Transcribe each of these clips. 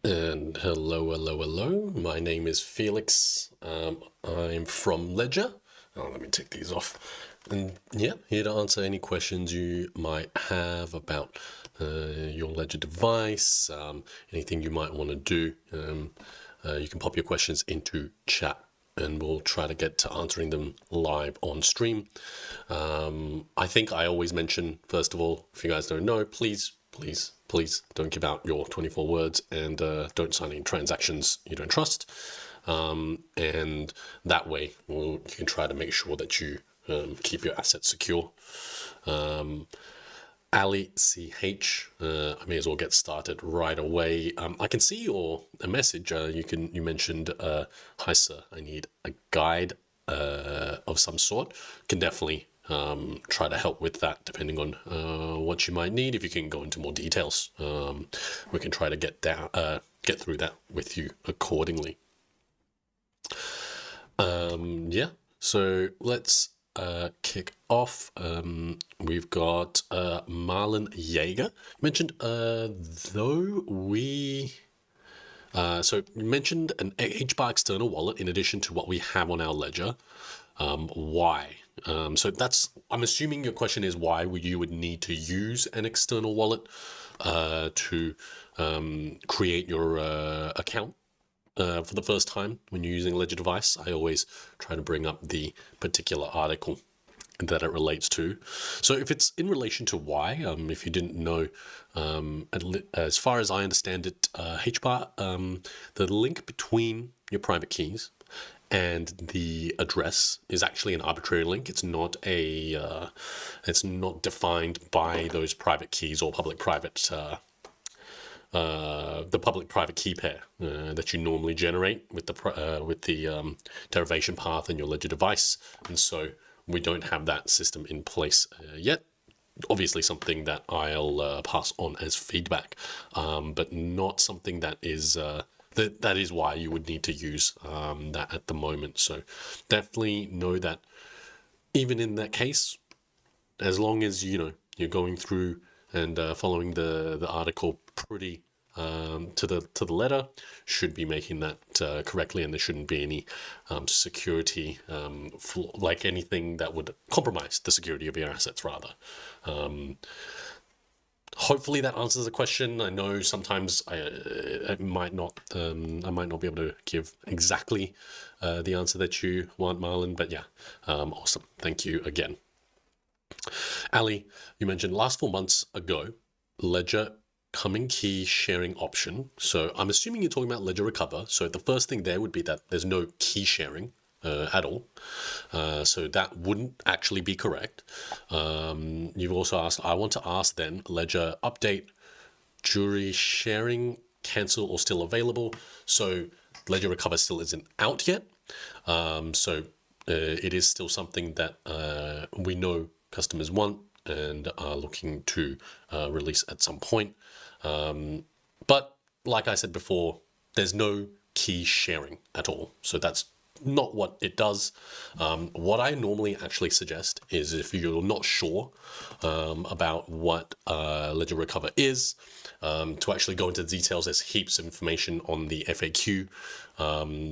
And hello, my name is Felix. I'm from Ledger. Let me take these off. And yeah, here to answer any questions you might have about your Ledger device, anything you might want to do. You can pop your questions into chat and we'll try to get to answering them live on stream. I think I always mention, first of all, if you guys don't know, please don't give out your 24 words and don't sign any transactions you don't trust. And that way you can try to make sure that you keep your assets secure. Ali CH, I may as well get started right away. I can see a message. You mentioned, hi sir, I need a guide of some sort. Can definitely try to help with that depending on what you might need. If you can go into more details, we can try to get through that with you accordingly. Yeah, so let's kick off. We've got Marlon Jaeger. You mentioned so you mentioned an HBAR external wallet in addition to what we have on our ledger. Why? So I'm assuming your question is why you would need to use an external wallet to create your account for the first time when you're using a Ledger device. I always try to bring up the particular article that it relates to. So if it's in relation to why, if you didn't know, as far as I understand it, HBAR, the link between your private keys and the address is actually an arbitrary link. It's not it's not defined by those private keys or public-private the public-private key pair that you normally generate with the derivation path in your Ledger device, and so we don't have that system in place yet. Obviously, something that I'll pass on as feedback, but not something that is that is why you would need to use that at the moment. So definitely know that even in that case, as long as you're going through and following the article pretty to the letter, should be making that correctly, and there shouldn't be any security like anything that would compromise the security of your assets rather. Hopefully that answers the question. I know sometimes I might not be able to give exactly the answer that you want, Marlon, but yeah, awesome. Thank you again. Ali, you mentioned last 4 months ago, Ledger coming key sharing option. So I'm assuming you're talking about Ledger Recover. So the first thing there would be that there's no key sharing at all. So that wouldn't actually be correct. You've also asked, I want to ask then, Ledger update, jury sharing, cancel or still available. So Ledger Recover still isn't out yet. So it is still something that we know customers want and are looking to release at some point. But like I said before, there's no key sharing at all. So that's not what it does. What I normally actually suggest is, if you're not sure about what Ledger Recover is, to actually go into the details. There's heaps of information on the FAQ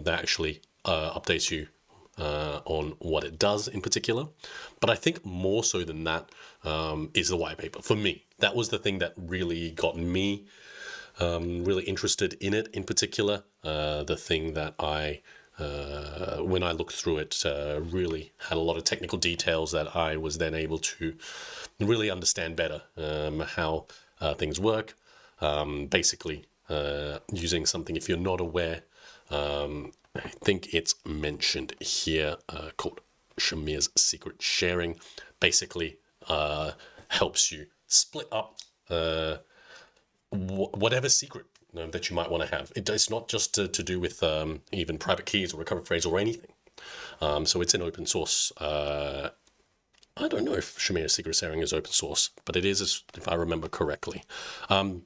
that actually updates you on what it does in particular. But I think more so than that is the white paper. For me, that was the thing that really got me really interested in it in particular. The thing that when I looked through it, really had a lot of technical details that I was then able to really understand better how things work. Basically, using something, if you're not aware, I think it's mentioned here, called Shamir's secret sharing. Basically, helps you split up whatever secret that you might want to have. It's not just to do with even private keys or recovered phrase or anything. So it's an open source. I don't know if Shamir's secret sharing is open source, but it is, if I remember correctly. And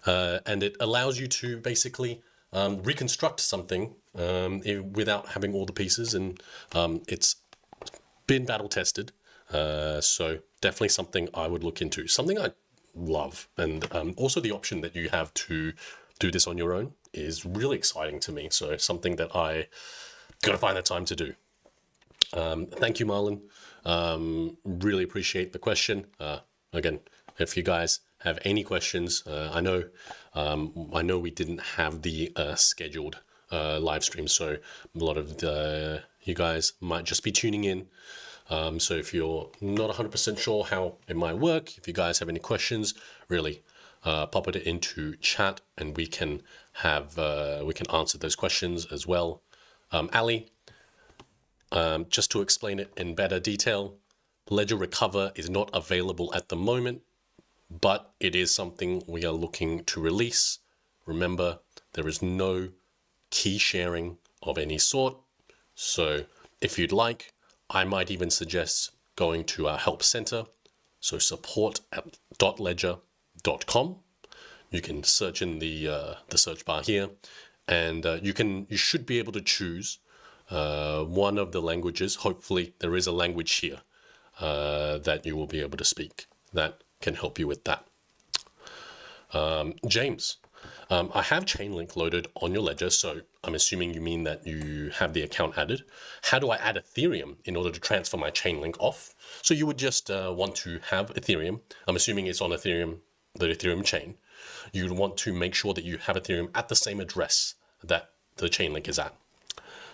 it allows you to basically reconstruct something without having all the pieces, and it's been battle tested. So definitely something I would look into. Something I love, and also the option that you have to do this on your own is really exciting to me. So something that I gotta find the time to do. Thank you, Marlon. Really appreciate the question. Again, if you guys have any questions, I know we didn't have the scheduled live stream, so a lot of you guys might just be tuning in. So if you're not 100% sure how it might work, if you guys have any questions, really pop it into chat, and we can answer those questions as well. Ali, just to explain it in better detail, Ledger Recover is not available at the moment, but it is something we are looking to release. Remember, there is no key sharing of any sort. So if you'd like, I might even suggest going to our help center. So support@.ledger.com. You can search in the search bar here, and you should be able to choose one of the languages. Hopefully there is a language here that you will be able to speak that can help you with that. James, I have Chainlink loaded on your ledger, so I'm assuming you mean that you have the account added. How do I add Ethereum in order to transfer my Chainlink off? So you would just want to have Ethereum. I'm assuming it's on Ethereum, the Ethereum chain. You'd want to make sure that you have Ethereum at the same address that the Chainlink is at.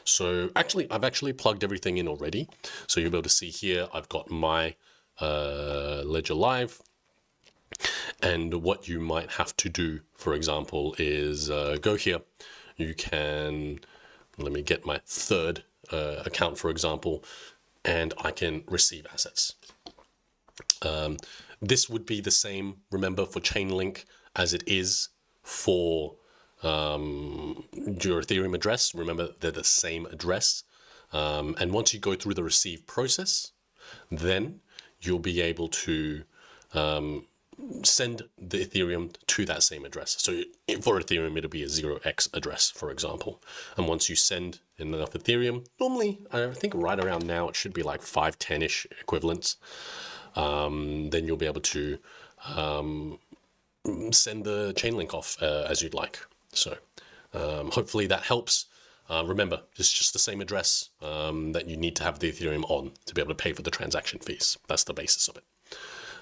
So I've actually plugged everything in already. So you'll be able to see here, I've got my Ledger Live. And what you might have to do, for example, is go here. You can, let me get my third account, for example, and I can receive assets. This would be the same, remember, for Chainlink as it is for your Ethereum address. Remember, they're the same address. And once you go through the receive process, then you'll be able to send the Ethereum to that same address. So for Ethereum, it'll be a 0x address, for example. And once you send enough Ethereum, normally, I think right around now, it should be like 510-ish equivalents. Then you'll be able to send the chain link off as you'd like. So hopefully that helps. Remember, it's just the same address that you need to have the Ethereum on to be able to pay for the transaction fees. That's the basis of it.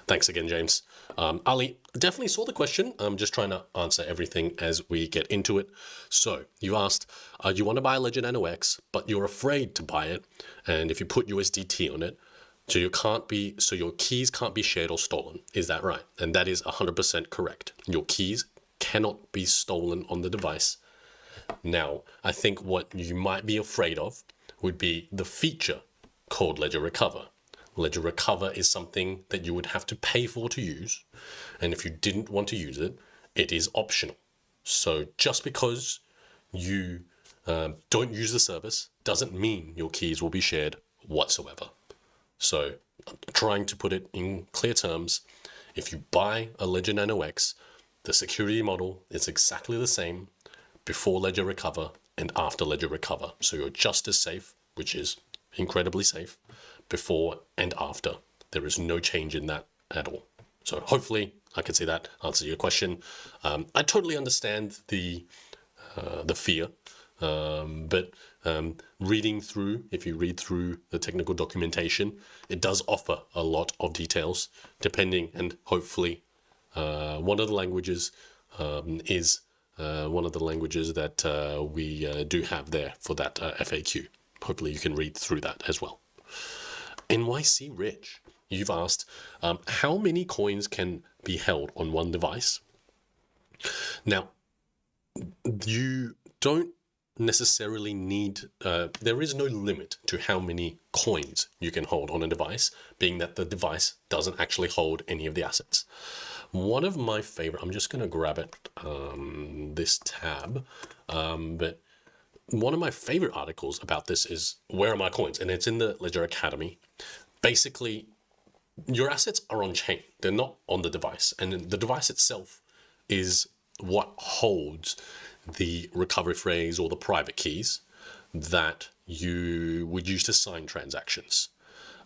Thanks again, James. Ali, definitely saw the question. I'm just trying to answer everything as we get into it. So you asked, you want to buy a Ledger Nano X, but you're afraid to buy it. And if you put USDT on it, so your keys can't be shared or stolen. Is that right? And that is 100% correct. Your keys cannot be stolen on the device. Now, I think what you might be afraid of would be the feature called Ledger Recover. Ledger Recover is something that you would have to pay for to use. And if you didn't want to use it, it is optional. So just because you don't use the service doesn't mean your keys will be shared whatsoever. So trying to put it in clear terms, if you buy a Ledger Nano X, the security model is exactly the same before Ledger Recover and after Ledger Recover. So you're just as safe, which is incredibly safe, before and after. There is no change in that at all. So hopefully I can see that answer your question. I totally understand the fear, but reading through, if you read through the technical documentation, it does offer a lot of details, depending, and hopefully one of the languages is one of the languages that we do have there for that FAQ. Hopefully you can read through that as well. NYC Rich, you've asked, how many coins can be held on one device? Now, you don't necessarily need, there is no limit to how many coins you can hold on a device, being that the device doesn't actually hold any of the assets. One of my favorite, I'm just going to grab it, this tab, but one of my favorite articles about this is Where Are My Coins? And it's in the Ledger Academy. Basically, your assets are on chain. They're not on the device. And the device itself is what holds the recovery phrase or the private keys that you would use to sign transactions.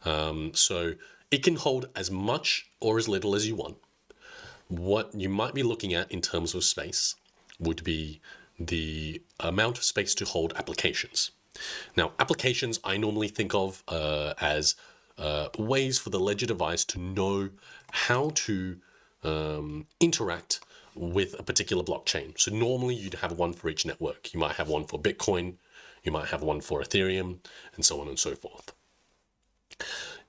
So it can hold as much or as little as you want. What you might be looking at in terms of space would be the amount of space to hold applications. Now, applications I normally think of as ways for the Ledger device to know how to interact with a particular blockchain. So normally you'd have one for each network. You might have one for Bitcoin, you might have one for Ethereum, and so on and so forth.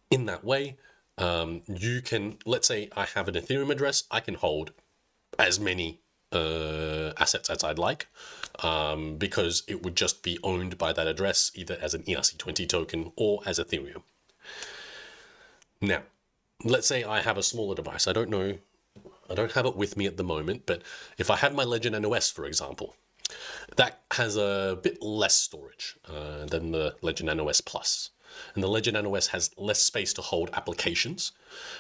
In that way, you can, let's say I have an Ethereum address, I can hold as many assets as I'd like, because it would just be owned by that address either as an ERC20 token or as Ethereum. Now, let's say I have a smaller device. I don't have it with me at the moment, but if I have my Ledger Nano S, for example, that has a bit less storage than the Ledger Nano S Plus. And the Ledger Nano S has less space to hold applications.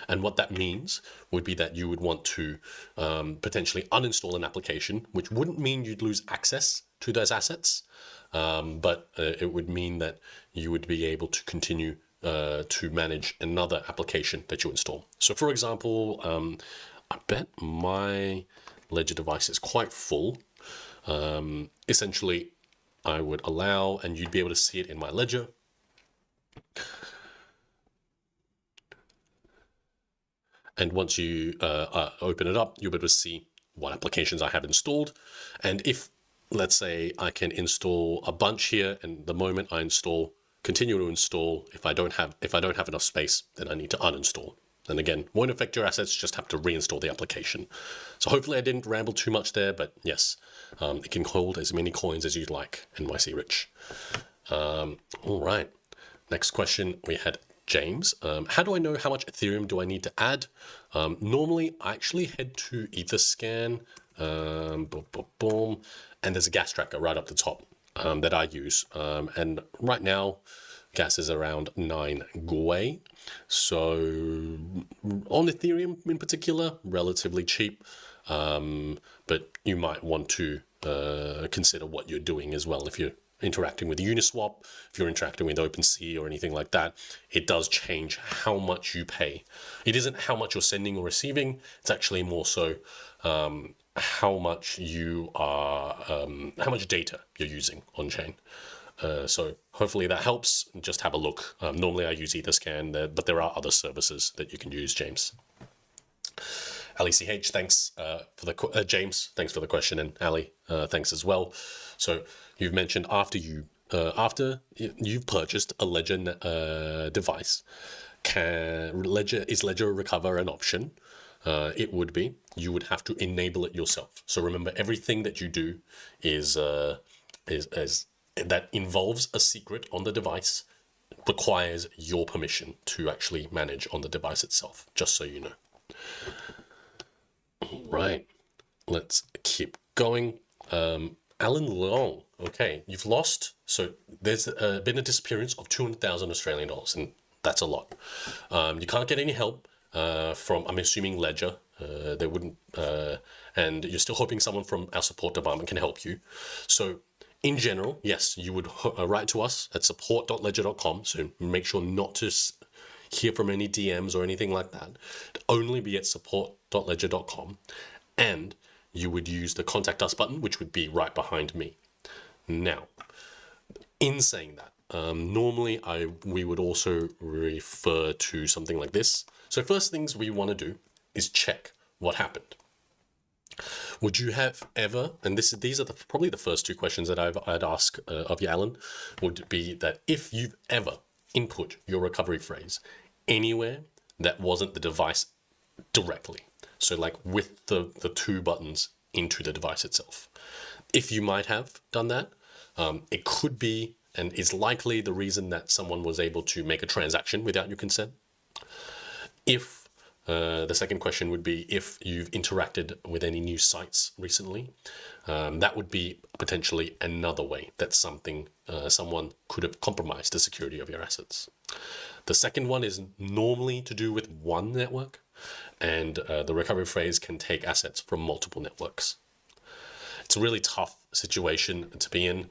And what that means would be that you would want to potentially uninstall an application, which wouldn't mean you'd lose access to those assets, but it would mean that you would be able to continue to manage another application that you install. So for example, I bet my Ledger device is quite full. Essentially, I would allow, and you'd be able to see it in my Ledger. And once you open it up, you'll be able to see what applications I have installed. And if, let's say, I can install a bunch here, and the moment I continue to install, if I don't have enough space, then I need to uninstall. And again, won't affect your assets, just have to reinstall the application. So hopefully I didn't ramble too much there, but yes, it can hold as many coins as you'd like, NYC Rich. All right, next question we had James. How do I know how much Ethereum do I need to add? Normally, I actually head to Etherscan, and there's a gas tracker right up the top that I use. And right now, gas is around 9 gwei. So on Ethereum in particular, relatively cheap. But you might want to consider what you're doing as well. If you're interacting with Uniswap, if you're interacting with OpenSea or anything like that, it does change how much you pay. It isn't how much you're sending or receiving. It's actually more so how much you are, how much data you're using on chain. So hopefully that helps. Just have a look. Normally I use Etherscan, but there are other services that you can use, James. AliCH, thanks for the James, thanks for the question, and Ali, thanks as well. So you've mentioned after you've purchased a Ledger device, is Ledger Recover an option? It would be. You would have to enable it yourself. So remember, everything that you do is that involves a secret on the device requires your permission to actually manage on the device itself. Just so you know. Right, let's keep going. Alan Long, okay, you've lost. So there's been a disappearance of 200,000 Australian dollars, and that's a lot. You can't get any help from, I'm assuming, Ledger. They wouldn't, and you're still hoping someone from our support department can help you. So in general, yes, you would write to us at support.ledger.com. So make sure not to hear from any DMs or anything like that. Only be at support.ledger.com, and you would use the contact us button, which would be right behind me. Now, in saying that, normally we would also refer to something like this. So first things we want to do is check what happened. Would you have ever, and these are probably the first two questions that I'd ask of you, Alan, would be that if you've ever input your recovery phrase anywhere that wasn't the device directly. So like with the two buttons into the device itself. If you might have done that, it could be and is likely the reason that someone was able to make a transaction without your consent. If the second question would be if you've interacted with any new sites recently, that would be potentially another way that someone could have compromised the security of your assets. The second one is normally to do with one network, and the recovery phrase can take assets from multiple networks. It's a really tough situation to be in.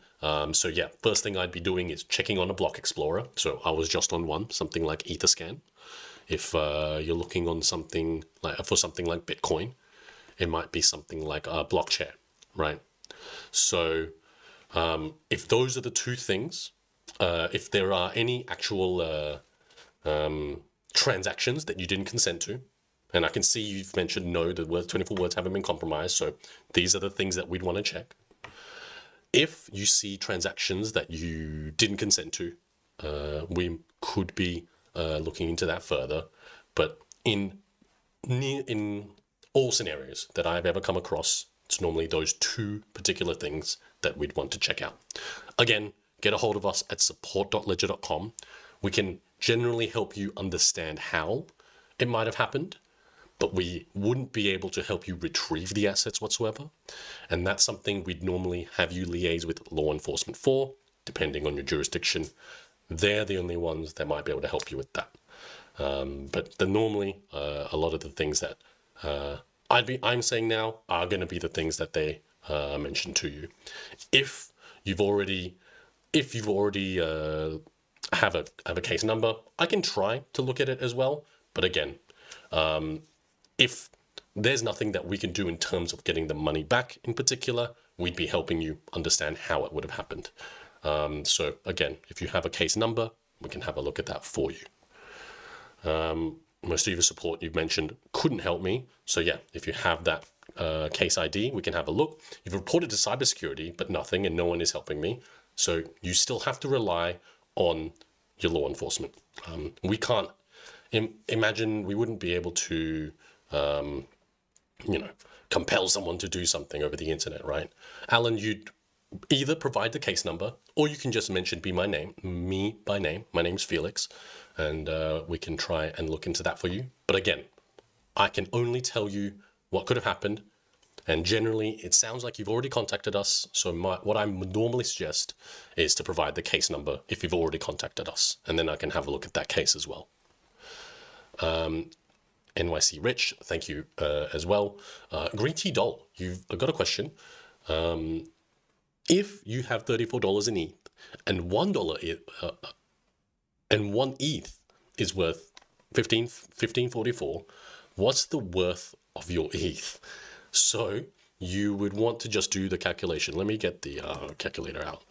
So yeah, first thing I'd be doing is checking on a block explorer. So I was just on one, something like Etherscan. If you're looking on something like Bitcoin, it might be something like Blockchain, right? So if those are the two things, if there are any actual transactions that you didn't consent to, and I can see you've mentioned no, the 24 words haven't been compromised, so these are the things that we'd want to check. If you see transactions that you didn't consent to, we could be looking into that further. But in all scenarios that I've ever come across, it's normally those two particular things that we'd want to check out. Again, get a hold of us at support.ledger.com. We can generally help you understand how it might have happened, but we wouldn't be able to help you retrieve the assets whatsoever. And that's something we'd normally have you liaise with law enforcement for, depending on your jurisdiction. They're the only ones that might be able to help you with that. But normally, a lot of the things that I'm saying now are going to be the things that they mentioned to you. If you've already have a case number, I can try to look at it as well. But again, if there's nothing that we can do in terms of getting the money back in particular, we'd be helping you understand how it would have happened. So again, if you have a case number, we can have a look at that for you. Most of your support you've mentioned couldn't help me. So yeah, if you have that case ID, we can have a look. You've reported to cybersecurity, but nothing, and no one is helping me. So you still have to rely on your law enforcement. We can't imagine, we wouldn't be able to, compel someone to do something over the internet, right? Alan, you'd either provide the case number, or you can just mention me by name. My name's Felix, and we can try and look into that for you. But again, I can only tell you what could have happened. And generally, it sounds like you've already contacted us. So what I would normally suggest is to provide the case number if you've already contacted us. And then I can have a look at that case as well. NYC Rich, thank you as well. Green Tea Doll, you've got a question. If you have $34 in ETH and $1 and 1 ETH is worth 1544, what's the worth of your ETH? So you would want to just do the calculation. Let me get the calculator out.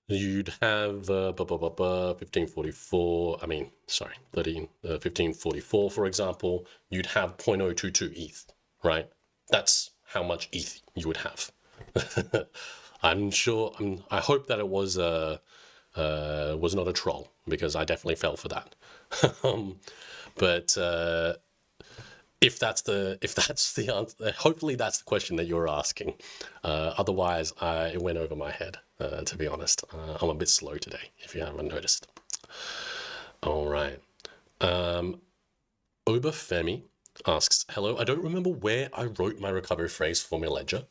You'd have 1544, 1544, for example, you'd have 0.022 ETH, right? That's how much ETH you would have. I'm sure, I hope that it was not a troll, because I definitely fell for that. But if that's the answer, hopefully that's the question that you're asking. Otherwise, it went over my head, to be honest. I'm a bit slow today, if you haven't noticed. All right. Oberfemi asks, hello, I don't remember where I wrote my recovery phrase for your ledger.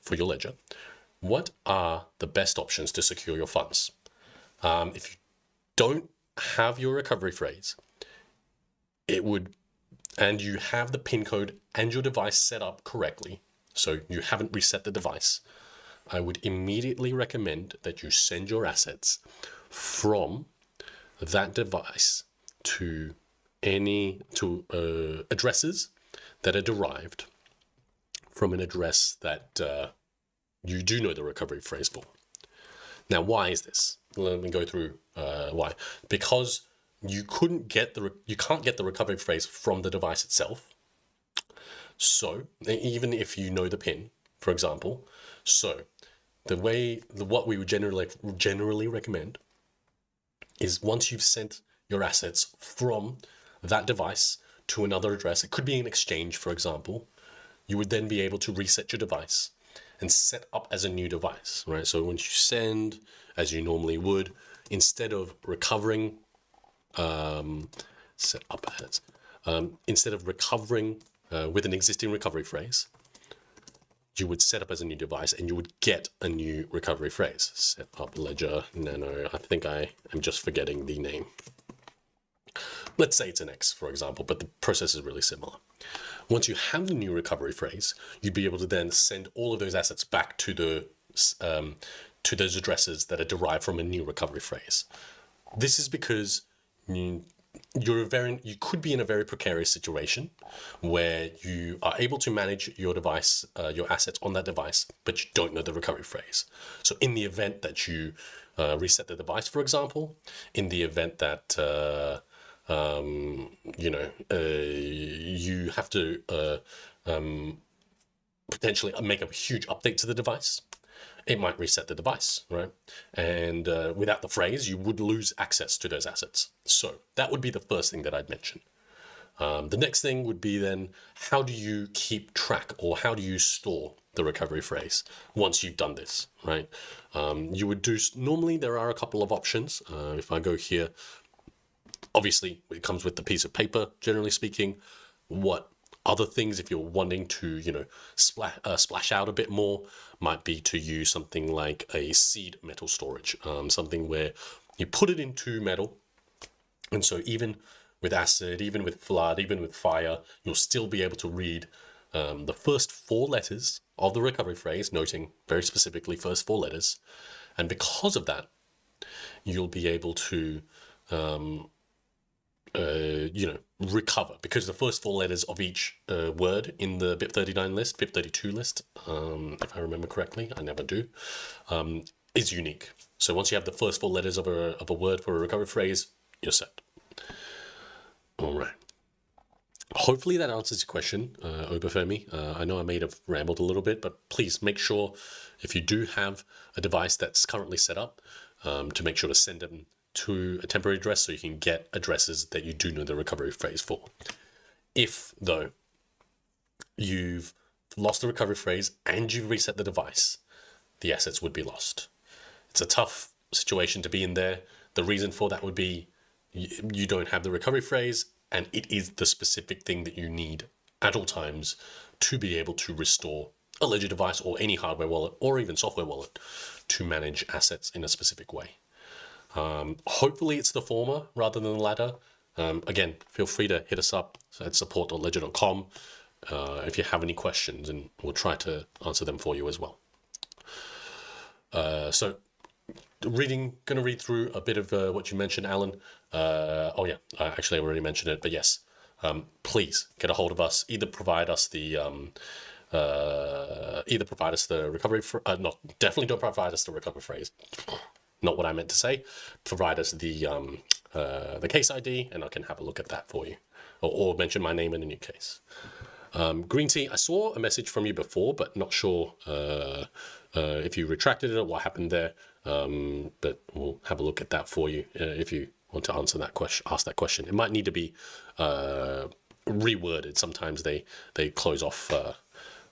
What are the best options to secure your funds? If you don't have your recovery phrase, and you have the PIN code and your device set up correctly, so you haven't reset the device, I would immediately recommend that you send your assets from that device to addresses that are derived from an address that you do know the recovery phrase for. Now, why is this? Let me go through why. Because you can't get the recovery phrase from the device itself. So even if you know the PIN, for example, what we would generally recommend is once you've sent your assets from that device to another address, it could be an exchange, for example, you would then be able to reset your device and set up as a new device, right? So once you send, as you normally would, instead of recovering with an existing recovery phrase, you would set up as a new device and you would get a new recovery phrase. Set up ledger nano. I think I am just forgetting the name. Let's say it's an X, for example, but the process is really similar. Once you have the new recovery phrase, you'd be able to then send all of those assets back to those addresses that are derived from a new recovery phrase. This is because you could be in a very precarious situation where you are able to manage your device, your assets on that device, but you don't know the recovery phrase. So in the event that you reset the device, for example, in the event that you have to potentially make a huge update to the device, it might reset the device, right? And without the phrase, you would lose access to those assets. So that would be the first thing that I'd mention. The next thing would be then, how do you keep track or how do you store the recovery phrase once you've done this, right? You would normally there are a couple of options. If I go here, obviously it comes with the piece of paper, generally speaking. What other things, if you're wanting to, splash out a bit more, might be to use something like a seed metal storage, something where you put it into metal. And so even with acid, even with flood, even with fire, you'll still be able to read the first 4 letters of the recovery phrase, noting very specifically first 4 letters. And because of that, you'll be able to recover, because the first 4 letters of each word in the BIP39 list, BIP32 list, if I remember correctly, I never do, is unique. So once you have the first 4 letters of a word for a recovery phrase, you're set. All right. Hopefully that answers your question, Oberfemi. I know I may have rambled a little bit, but please make sure if you do have a device that's currently set up, to make sure to send them to a temporary address so you can get addresses that you do know the recovery phrase for. If, though, you've lost the recovery phrase and you've reset the device, the assets would be lost. It's a tough situation to be in there. The reason for that would be you don't have the recovery phrase, and it is the specific thing that you need at all times to be able to restore a ledger device or any hardware wallet or even software wallet to manage assets in a specific way. Hopefully it's the former rather than the latter. Again, feel free to hit us up at support.ledger.com if you have any questions, and we'll try to answer them for you as well. So going to read through a bit of what you mentioned, Alan. Oh yeah, actually I already mentioned it, but yes, please get a hold of us. Either provide us the recovery. No, definitely don't provide us the recovery phrase. Not what I meant to say. Provide us the case ID, and I can have a look at that for you, or mention my name in a new case. Green Tea, I saw a message from you before, but not sure if you retracted it or what happened there. But we'll have a look at that for you if you want to answer that question. Ask that question. It might need to be reworded. Sometimes they close off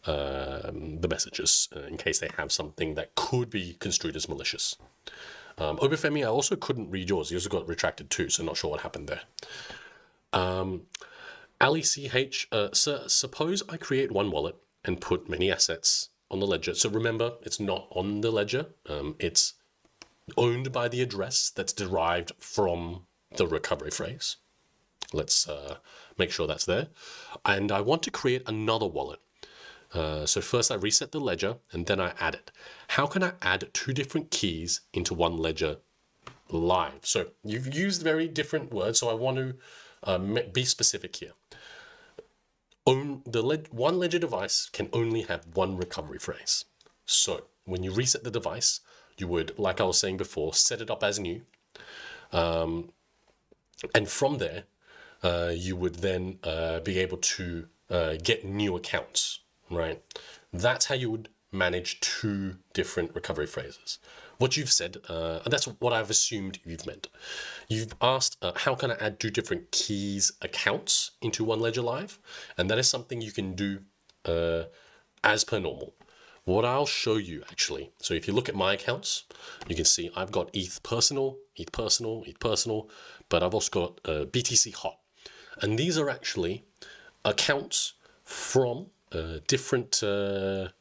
the messages in case they have something that could be construed as malicious. Obafemi, I also couldn't read yours. Yours got retracted too, so not sure what happened there. Ali CH, sir, suppose I create one wallet and put many assets on the ledger. So remember, it's not on the ledger. It's owned by the address that's derived from the recovery phrase. Let's make sure that's there. And I want to create another wallet. So first I reset the ledger and then I add it. How can I add two different keys into one ledger live? So you've used very different words, so I want to be specific here. One ledger device can only have one recovery phrase. So when you reset the device, you would, like I was saying before, set it up as new. And from there, you would then be able to get new accounts, right? That's how you would manage two different recovery phrases. What you've said, and that's what I've assumed you've meant. You've asked, how can I add two different keys accounts into one ledger live? And that is something you can do as per normal. What I'll show you actually, so if you look at my accounts, you can see I've got ETH personal, ETH personal, ETH personal, but I've also got BTC hot. And these are actually accounts from different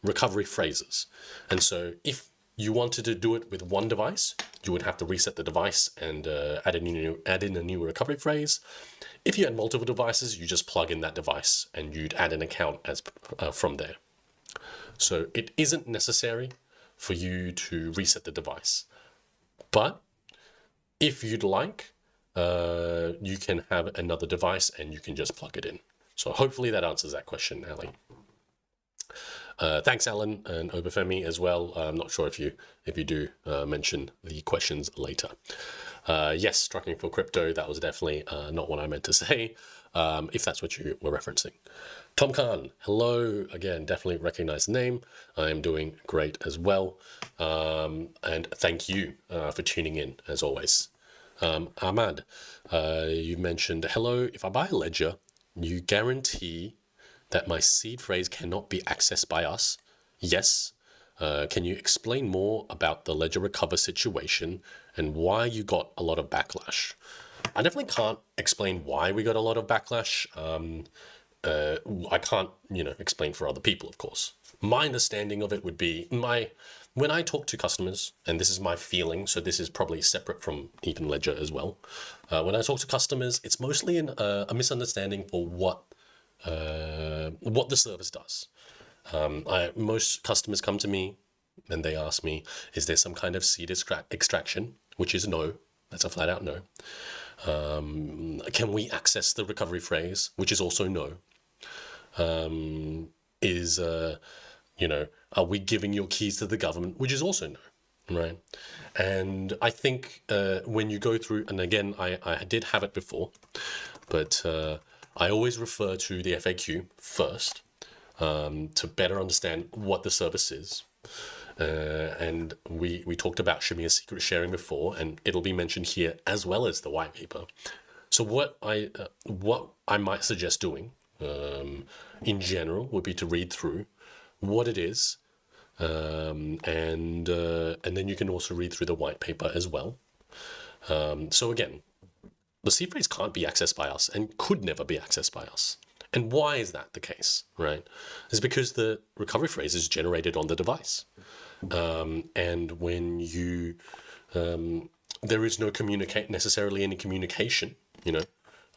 recovery phrases. And so if you wanted to do it with one device, you would have to reset the device and add in a new recovery phrase. If you had multiple devices, you just plug in that device and you'd add an account as from there. So it isn't necessary for you to reset the device. But if you'd like, you can have another device and you can just plug it in. So hopefully that answers that question, Ali. Thanks, Alan and Obafemi as well. I'm not sure if you do mention the questions later. Yes, trucking for crypto. That was definitely not what I meant to say, if that's what you were referencing. Tom Khan, hello again. Definitely recognize the name. I am doing great as well. And thank you for tuning in as always. Ahmad, you mentioned, hello, if I buy a ledger, you guarantee that my seed phrase cannot be accessed by us? Yes. Can you explain more about the ledger recover situation and why you got a lot of backlash? I definitely can't explain why we got a lot of backlash. I can't, explain for other people, of course. My understanding of it would be when I talk to customers, and this is my feeling, so this is probably separate from even Ledger as well. When I talk to customers, it's mostly a misunderstanding for what the service does. Most customers come to me and they ask me, is there some kind of seed extraction? Which is no. That's a flat out no. Can we access the recovery phrase? Which is also no. Are we giving your keys to the government? Which is also no, right? And I think when you go through, and again, I did have it before, but I always refer to the FAQ first to better understand what the service is. And we talked about Shamir secret sharing before, and it'll be mentioned here as well as the white paper. So what I might suggest doing in general would be to read through what it is, and then you can also read through the white paper as well. So again, the seed phrase can't be accessed by us and could never be accessed by us. And why is that the case, right? It's because the recovery phrase is generated on the device. And when you, there is no necessarily any communication,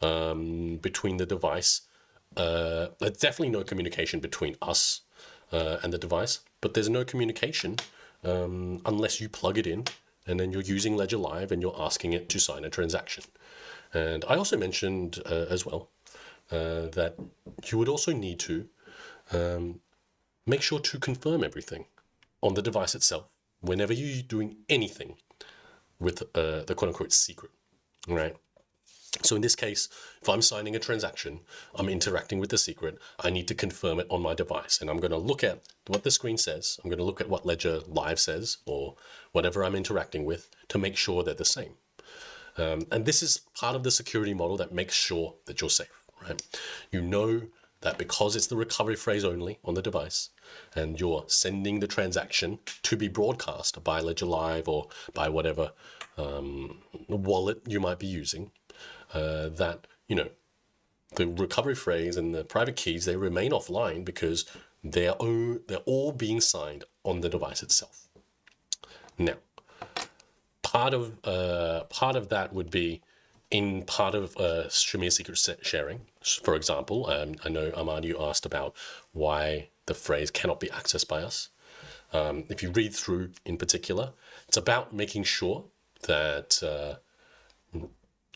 between the device. There's definitely no communication between us and the device, but there's no communication unless you plug it in and then you're using Ledger Live and you're asking it to sign a transaction. And I also mentioned as well that you would also need to make sure to confirm everything on the device itself whenever you're doing anything with the quote-unquote secret, right? So in this case, if I'm signing a transaction, I'm interacting with the secret, I need to confirm it on my device. And I'm going to look at what the screen says. I'm going to look at what Ledger Live says or whatever I'm interacting with to make sure they're the same. And this is part of the security model that makes sure that you're safe, right? You know that because it's the recovery phrase only on the device and you're sending the transaction to be broadcast by Ledger Live or by whatever wallet you might be using, that, the recovery phrase and the private keys, they remain offline because they're all being signed on the device itself. Now, part of that would be in part of Shamir secret sharing. For example, I know Ahmad, you asked about why the phrase cannot be accessed by us. If you read through in particular, it's about making sure that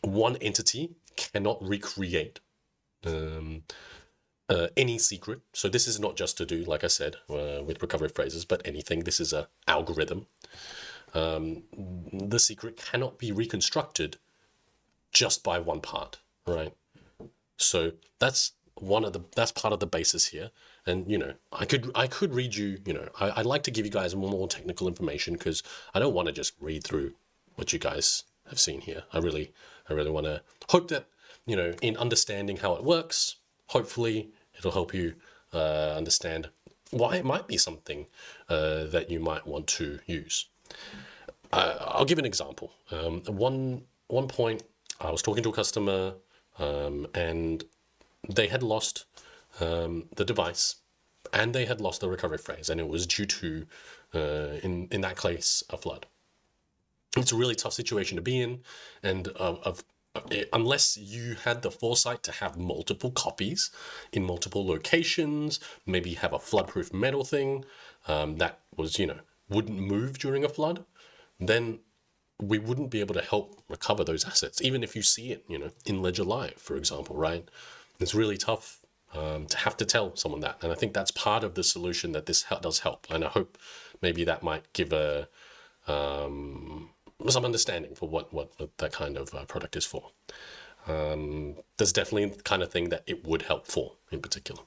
one entity cannot recreate any secret. So this is not just to do, like I said, with recovery phrases, but anything. This is an algorithm. The secret cannot be reconstructed just by one part, right? So that's part of the basis here. And I could read you. I'd like to give you guys more technical information because I don't want to just read through what you guys have seen here. I really want to hope that in understanding how it works, hopefully it'll help you understand why it might be something that you might want to use. I'll give an example. One point, I was talking to a customer and they had lost the device and they had lost the recovery phrase, and it was due to, in that case, a flood. It's a really tough situation to be in, and unless you had the foresight to have multiple copies in multiple locations, maybe have a flood-proof metal thing that was, wouldn't move during a flood, then we wouldn't be able to help recover those assets, even if you see it, in Ledger Live, for example, right? It's really tough to have to tell someone that. And I think that's part of the solution that this does help. And I hope maybe that might give some understanding for what that kind of product is for. There's definitely the kind of thing that it would help for in particular.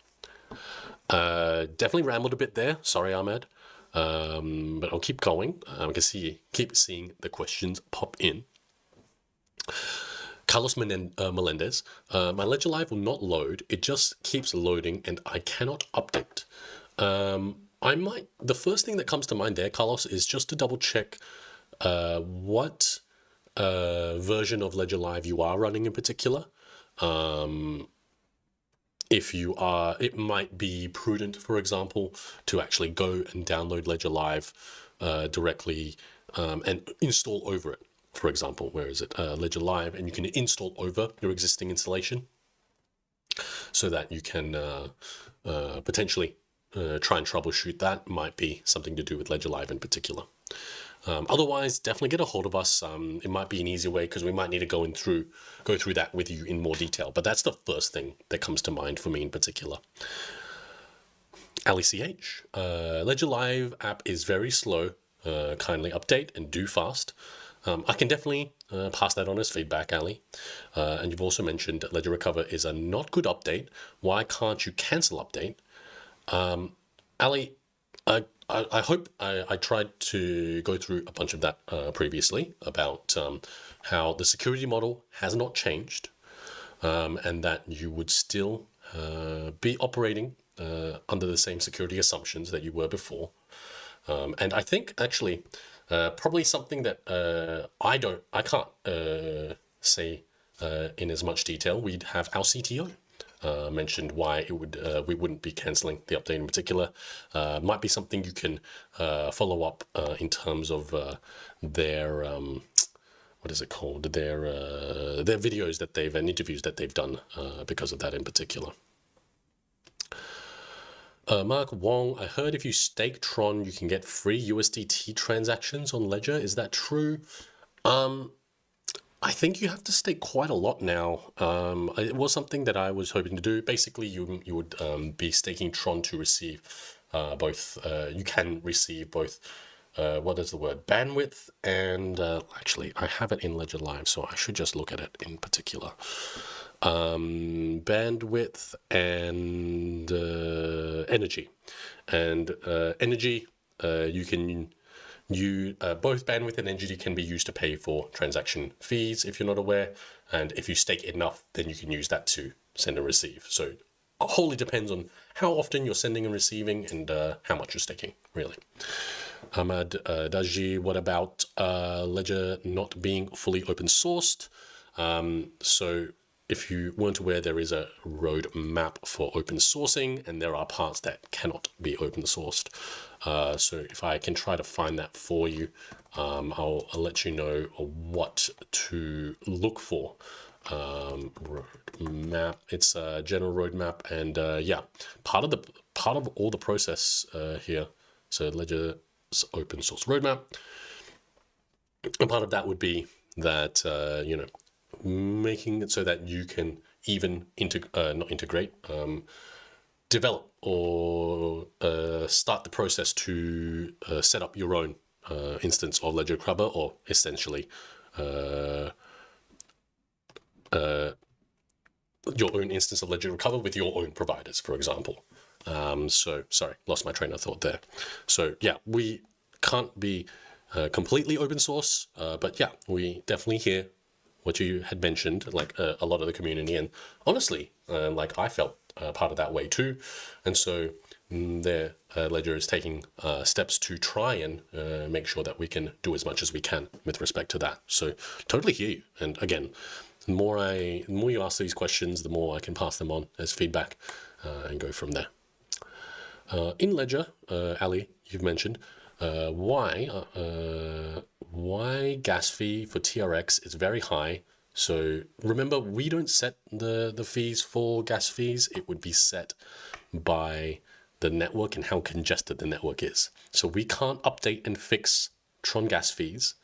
Definitely rambled a bit there. Sorry, Ahmed. But I'll keep going. I can keep seeing the questions pop in. Carlos Melendez, my Ledger Live will not load. It just keeps loading and I cannot update. The first thing that comes to mind there, Carlos, is just to double check what version of Ledger Live you are running in particular. If you are, it might be prudent, for example, to actually go and download Ledger Live directly and install over it. For example, where is it? Ledger Live, and you can install over your existing installation so that you can potentially try and troubleshoot that. Might be something to do with Ledger Live in particular. Otherwise, definitely get a hold of us. It might be an easier way because we might need to go through that with you in more detail. But that's the first thing that comes to mind for me in particular. Ali CH, Ledger Live app is very slow. Kindly update and do fast. I can definitely pass that on as feedback, Ali. And you've also mentioned Ledger Recover is a not good update. Why can't you cancel update? Ali, I hope I tried to go through a bunch of that previously about how the security model has not changed and that you would still be operating under the same security assumptions that you were before. And I think actually probably something that I can't say in as much detail. We'd have our CTO mentioned why it would we wouldn't be canceling the update in particular. Might be something you can follow up in terms of their what is it called? Their videos that they've and interviews that they've done because of that in particular. Mark Wong, I heard if you stake Tron, you can get free USDT transactions on Ledger. Is that true? I think you have to stake quite a lot now. It was something that I was hoping to do. Basically, you would be staking Tron to receive both. You can receive both. What is the word? Bandwidth and actually, I have it in Ledger Live, so I should just look at it in particular. Bandwidth and energy, and energy. You can. Both bandwidth and energy can be used to pay for transaction fees if you're not aware, and if you stake enough, then you can use that to send and receive. So it wholly depends on how often you're sending and receiving and how much you're staking, really. Ahmad Daji, what about Ledger not being fully open sourced? So if you weren't aware, there is a roadmap for open sourcing, and there are parts that cannot be open sourced. So if I can try to find that for you, I'll let you know what to look for. Roadmap, it's a general roadmap, and yeah, part of all the process here. So Ledger's open source roadmap, and part of that would be that making it so that you can even not integrate, develop or start the process to set up your own instance of Ledger Grubber, or essentially your own instance of Ledger Recover with your own providers, for example. So sorry, lost my train of thought there. So yeah, we can't be completely open source, but yeah, we definitely hear what you had mentioned, like a lot of the community, and honestly, like I felt part of that way too, and so their Ledger is taking steps to try and make sure that we can do as much as we can with respect to that. So totally hear you, and again, the more you ask these questions, the more I can pass them on as feedback and go from there. In Ledger, Ali, you've mentioned why gas fee for TRX is very high. So remember, we don't set the fees for gas fees. It would be set by the network and how congested the network is. So we can't update and fix Tron gas fees.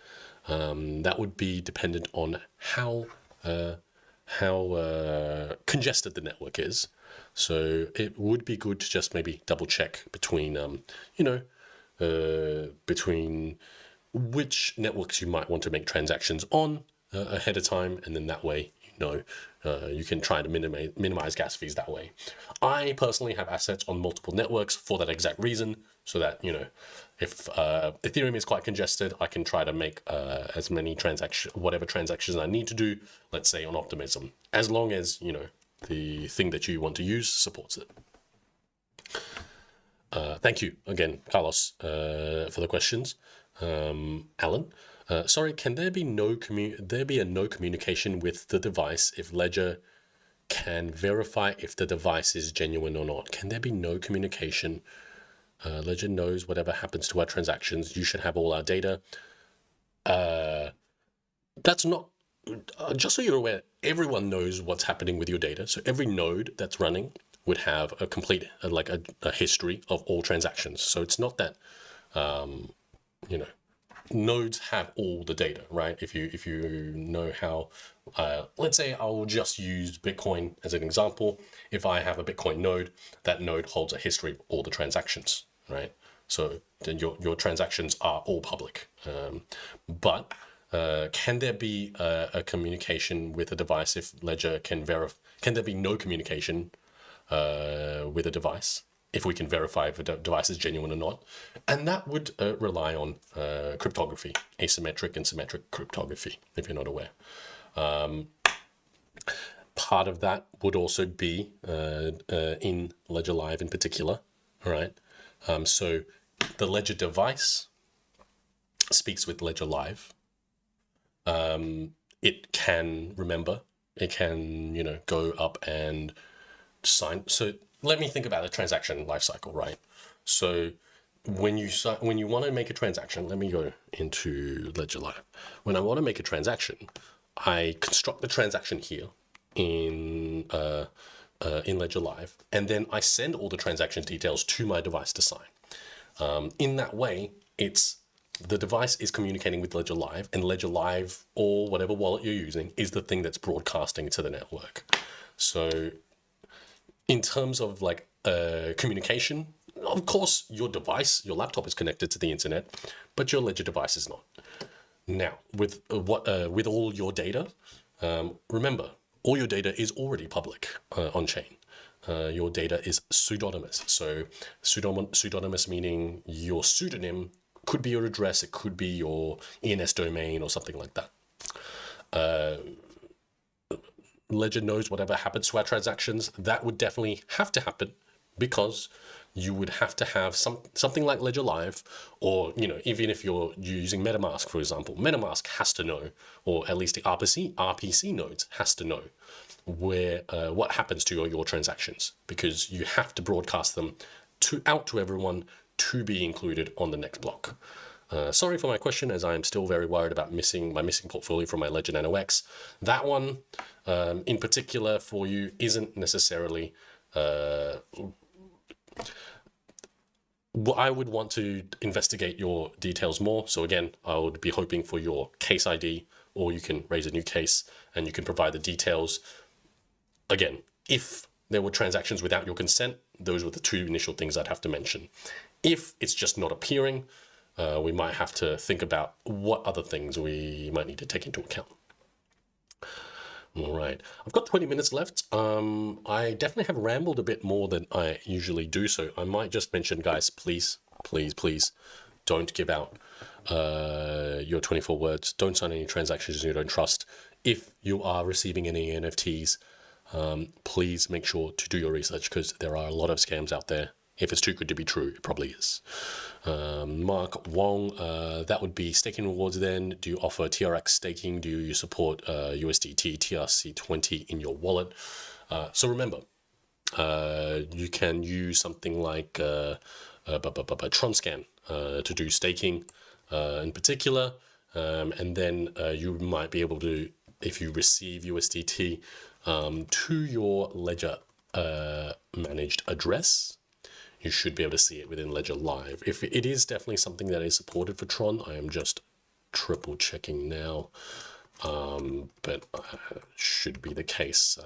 That would be dependent on how congested the network is. So it would be good to just maybe double check between between which networks you might want to make transactions on ahead of time, and then that way you can try to minimize gas fees that way. I personally have assets on multiple networks for that exact reason, so that if Ethereum is quite congested, I can try to make as many whatever transactions I need to do, let's say on Optimism, as long as the thing that you want to use supports it. Thank you again, Carlos, for the questions. Alan, sorry, can there be a no communication with the device if Ledger can verify if the device is genuine or not? Can there be no communication? Ledger knows whatever happens to our transactions. You should have all our data. That's not. Just so you're aware, everyone knows what's happening with your data. So every node that's running would have a complete, a history of all transactions. So it's not that, nodes have all the data, right? If you know how, let's say I'll just use Bitcoin as an example. If I have a Bitcoin node, that node holds a history of all the transactions, right? So then your transactions are all public. But can there be a communication with a device if Ledger can verify? Can there be no communication with a device if we can verify if a device is genuine or not? And that would rely on cryptography, asymmetric and symmetric cryptography, if you're not aware. Part of that would also be in Ledger Live in particular, all right? So the Ledger device speaks with Ledger Live. It can go up and sign. So let me think about a transaction lifecycle, right? So when you want to make a transaction, let me go into Ledger Live. When I want to make a transaction, I construct the transaction here in Ledger Live, and then I send all the transaction details to my device to sign. In that way, the device is communicating with Ledger Live, and Ledger Live or whatever wallet you're using is the thing that's broadcasting to the network. So in terms of like communication, of course, your device, your laptop is connected to the internet, but your Ledger device is not. Now, with all your data, remember, all your data is already public on chain. Your data is pseudonymous. So pseudonymous meaning your pseudonym could be your address, it could be your ENS domain or something like that. Ledger knows whatever happens to our transactions. That would definitely have to happen because you would have to have something like Ledger Live, or even if you're using MetaMask, for example, MetaMask has to know, or at least the RPC nodes has to know where what happens to your transactions, because you have to broadcast them out to everyone to be included on the next block. Sorry for my question, as I am still very worried about my missing portfolio from my Ledger Nano X. That one, in particular, for you isn't necessarily. I would want to investigate your details more. So again, I would be hoping for your case ID, or you can raise a new case and you can provide the details. Again, if there were transactions without your consent, those were the two initial things I'd have to mention. If it's just not appearing, we might have to think about what other things we might need to take into account. All right, I've got 20 minutes left. I definitely have rambled a bit more than I usually do, so I might just mention, guys, please, don't give out your 24 words. Don't sign any transactions you don't trust. If you are receiving any NFTs, please make sure to do your research, because there are a lot of scams out there. If it's too good to be true, it probably is. Mark Wong, that would be staking rewards then. Do you offer TRX staking? Do you support USDT, TRC20 in your wallet? So remember, you can use something like Tron Scan to do staking in particular. And then you might be able to, if you receive USDT to your Ledger managed address, you should be able to see it within Ledger Live. If it is definitely something that is supported for Tron, I am just triple checking now, but should be the case.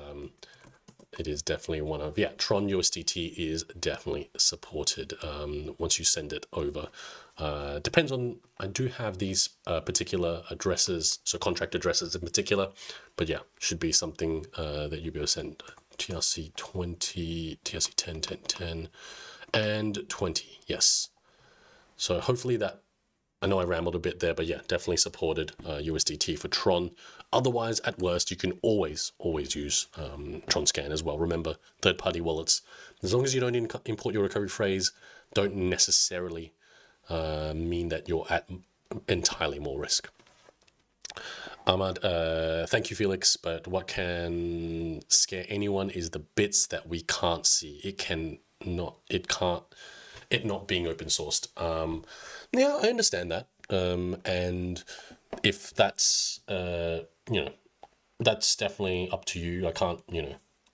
It is definitely one of, Tron USDT is definitely supported once you send it over. Depends on, I do have these particular addresses, so contract addresses in particular, but yeah, should be something that you'll be able to send. TRC20, TRC10, 10, 10, and 20, yes. So hopefully that, I know I rambled a bit there, but yeah, definitely supported USDT for Tron. Otherwise, at worst, you can always use Tron Scan as well. Remember, third-party wallets, as long as you don't import your recovery phrase, don't necessarily mean that you're at entirely more risk. Ahmad, thank you, Felix, but what can scare anyone is the bits that we can't see. It not being open sourced. Yeah, I understand that. And if that's, that's definitely up to you. I can't,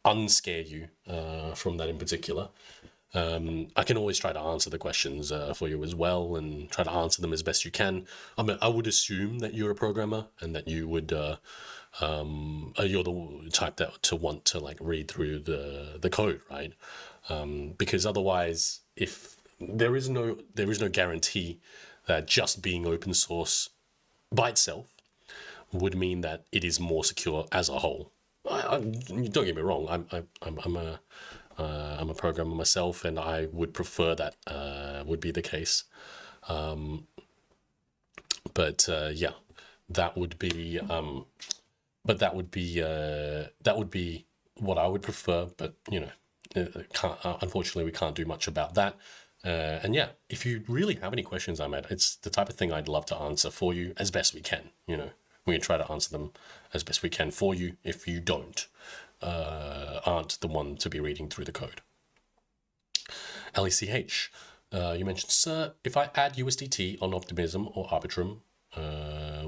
unscare you from that in particular. I can always try to answer the questions for you as well, and try to answer them as best you can. I mean, I would assume that you're a programmer and that you would, you're the type to want to like read through the code, right? Because otherwise, if there is no guarantee that just being open source by itself would mean that it is more secure as a whole. Don't get me wrong. I'm a programmer myself, and I would prefer that would be the case. But yeah, that would be. But that would be what I would prefer. But unfortunately, we can't do much about that. And yeah, if you really have any questions, Ahmed, it's the type of thing I'd love to answer for you as best we can. We can try to answer them as best we can for you. If you don't, aren't the one to be reading through the code. LECH, you mentioned, sir, if I add USDT on Optimism or Arbitrum,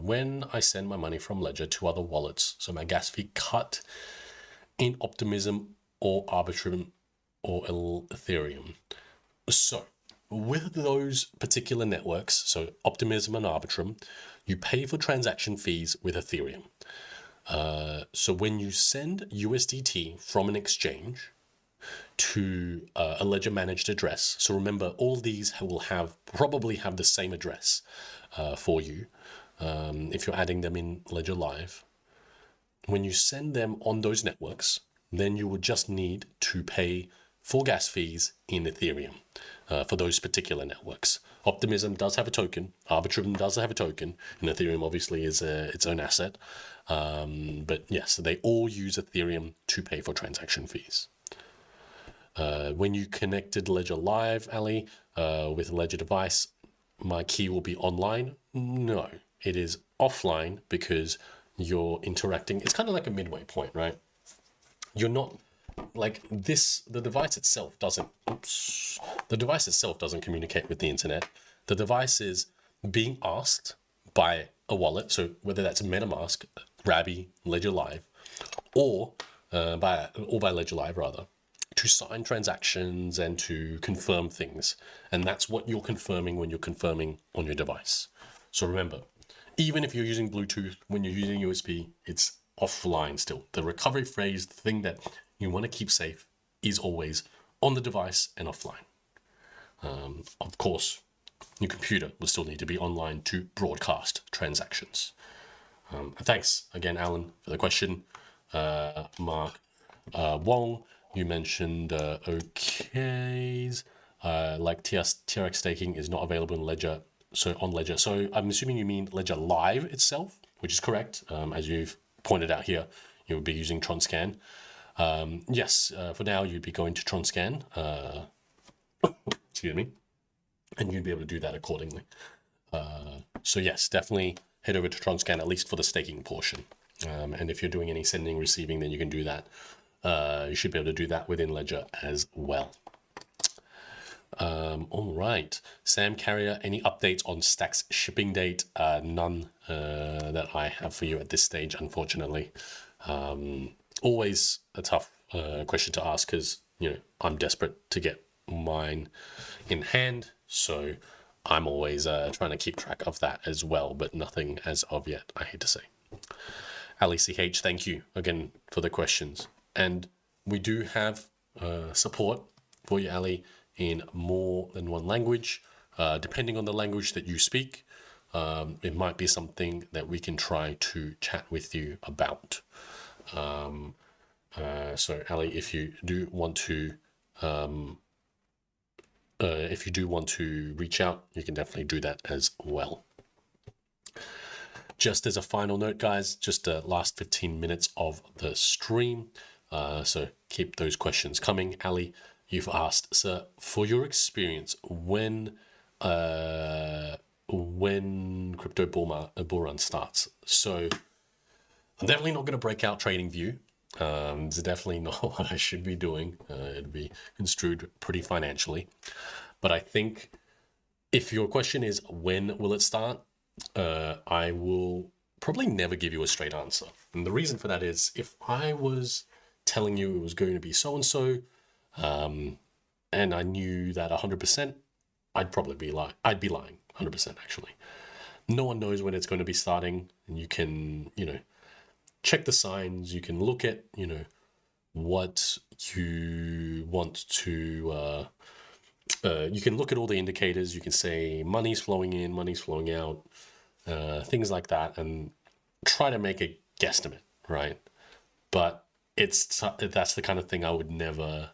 when I send my money from Ledger to other wallets, so my gas fee cut in Optimism or Arbitrum or Ethereum. So with those particular networks, so Optimism and Arbitrum, you pay for transaction fees with Ethereum. So when you send USDT from an exchange to a Ledger managed address, so remember all these will probably have the same address for you if you're adding them in Ledger Live. When you send them on those networks, then you will just need to pay for gas fees in Ethereum for those particular networks. Optimism does have a token, Arbitrum does have a token, and Ethereum obviously is its own asset. But yes, they all use Ethereum to pay for transaction fees. When you connected Ledger Live, Ali, with a Ledger device, my key will be online? No, it is offline because you're interacting. It's kind of like a midway point, right? You're not like this. The device itself doesn't communicate with the internet. The device is being asked by a wallet, so whether that's MetaMask, Rabby, Ledger Live, or by Ledger Live rather, to sign transactions and to confirm things. And that's what you're confirming when you're confirming on your device. So remember, even if you're using Bluetooth, when you're using USB, it's offline still. The recovery phrase, the thing that you want to keep safe, is always on the device and offline. Of course, your computer will still need to be online to broadcast transactions. Thanks again, Alan, for the question. Mark Wong, you mentioned OKs, like TRX staking is not available in Ledger, so on Ledger. So I'm assuming you mean Ledger Live itself, which is correct. As you've pointed out here, you would be using Tron Scan. Yes, for now you'd be going to Tron Scan. Excuse me. And you'd be able to do that accordingly. So yes, definitely head over to Tron Scan, at least for the staking portion. And if you're doing any sending, receiving, then you can do that. You should be able to do that within Ledger as well. All right, Sam Carrier, any updates on Stack's shipping date? None that I have for you at this stage, unfortunately. Always a tough question to ask because, you know, I'm desperate to get mine in hand. So I'm always trying to keep track of that as well, but nothing as of yet, I hate to say. Ali CH, thank you again for the questions. And we do have support for you, Ali, in more than one language. Depending on the language that you speak, it might be something that we can try to chat with you about. So Ali, if you do want to reach out, you can definitely do that as well. Just as a final note, guys, just the last 15 minutes of the stream. So keep those questions coming. Ali, you've asked, sir, for your experience, when crypto bull run starts. So I'm definitely not going to break out TradingView. It's definitely not what I should be doing. It'd be construed pretty financially. But I think if your question is when will it start, I will probably never give you a straight answer. And the reason for that is if I was telling you it was going to be so-and-so, and I knew that 100%, I'd probably be lying. I'd be lying 100% actually. No one knows when it's going to be starting, and you can, you know, check the signs. You can look at, you know, what you want to, you can look at all the indicators. You can say money's flowing in, money's flowing out, things like that, and try to make a guesstimate, right? But that's the kind of thing I would never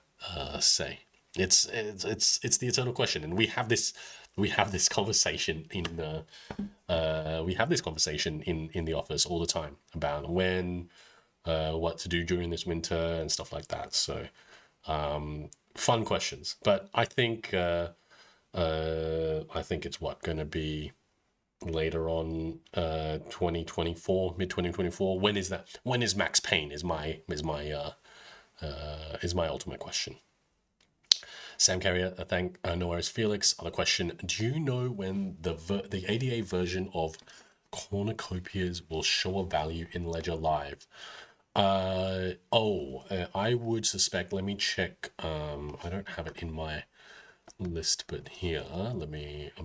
say. It's the eternal question, and we have this conversation in the office all the time about when, what to do during this winter and stuff like that. So fun questions, but I think it's going to be later on 2024, mid 2024. When is that? When is Max Payne is my is my ultimate question. Sam Carrier, no worries. Felix, other question. Do you know when the ADA version of cornucopias will show a value in Ledger Live? I would suspect, let me check. I don't have it in my list, but here, I'm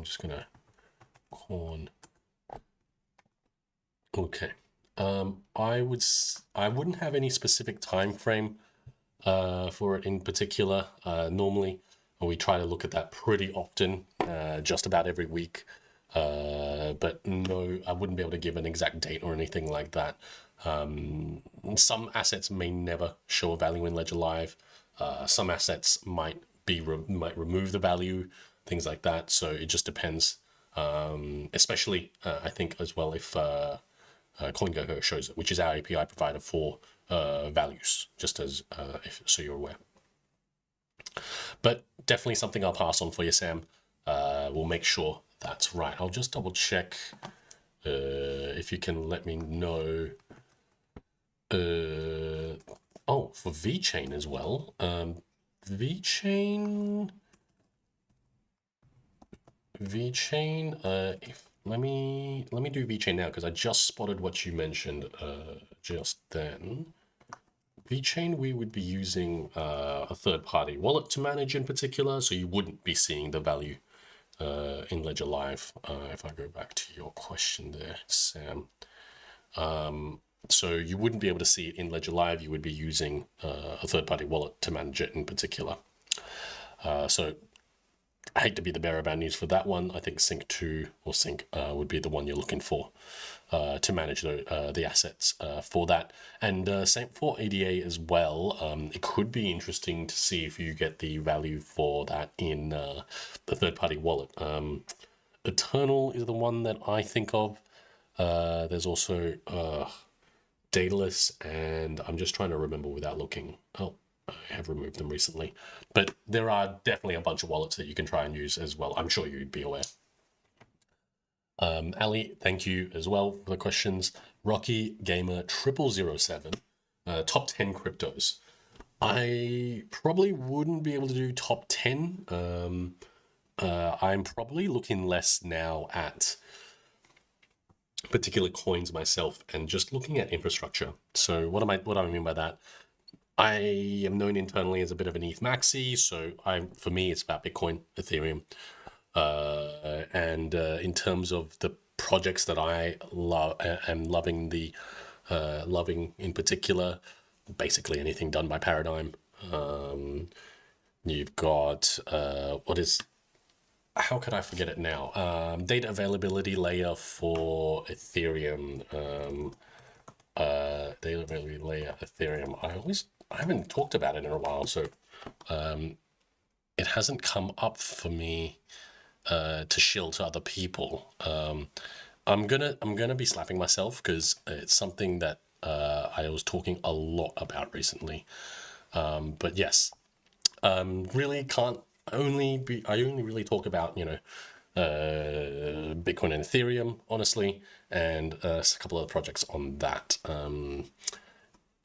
just gonna corn. Okay. I wouldn't have any specific time frame for it in particular. Normally, we try to look at that pretty often, just about every week. But no, I wouldn't be able to give an exact date or anything like that. Some assets may never show a value in Ledger Live. Some assets might remove the value, things like that. So it just depends. Especially, I think as well if CoinGecko shows it, which is our API provider for values, just as so you're aware. But definitely something I'll pass on for you, Sam. We'll make sure that's right. I'll just double check if you can let me know. For VeChain as well. VeChain. Let me do VeChain now because I just spotted what you mentioned just then. VeChain, we would be using a third-party wallet to manage in particular, so you wouldn't be seeing the value in Ledger Live. If I go back to your question there, Sam. So you wouldn't be able to see it in Ledger Live. You would be using a third-party wallet to manage it in particular. So I hate to be the bearer of bad news for that one. I think Sync 2 or Sync would be the one you're looking for to manage the assets for that. And same for ADA as well. It could be interesting to see if you get the value for that in the third-party wallet. Eternal is the one that I think of. There's also Daedalus, and I'm just trying to remember without looking. Oh, I have removed them recently. But there are definitely a bunch of wallets that you can try and use as well. I'm sure you'd be aware. Ali, thank you as well for the questions. Rocky Gamer 0007, top 10 cryptos. I probably wouldn't be able to do top 10. I'm probably looking less now at particular coins myself and just looking at infrastructure. So what do I mean by that? I am known internally as a bit of an ETH maxi, so for me it's about Bitcoin, Ethereum, and in terms of the projects that I am loving in particular, basically anything done by Paradigm. You've got how could I forget it now? Data availability layer for Ethereum. Data availability layer Ethereum. I haven't talked about it in a while, so it hasn't come up for me to shill to other people. I'm gonna be slapping myself because it's something that I was talking a lot about recently. But yes, really can't. I only really talk about Bitcoin and Ethereum, honestly, and a couple of projects on that.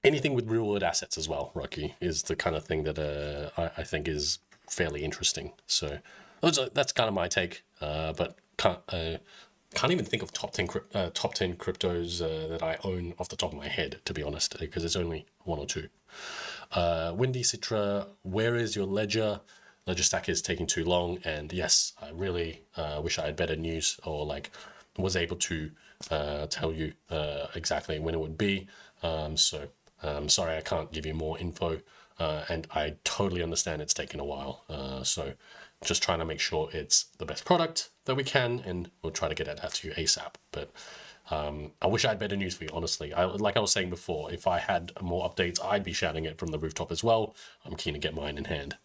Anything with real world assets as well, Rocky, is the kind of thing that I think is fairly interesting. So that's kind of my take. But can't even think of top 10 cryptos that I own off the top of my head, to be honest, because it's only one or two. Windy Citra, where is your ledger? Ledger Stack is taking too long, and yes, I really wish I had better news or was able to tell you exactly when it would be. So sorry, I can't give you more info, and I totally understand it's taken a while. So just trying to make sure it's the best product that we can, and we'll try to get it out to you ASAP. But I wish I had better news for you, honestly. Like I was saying before, if I had more updates, I'd be shouting it from the rooftop as well. I'm keen to get mine in hand.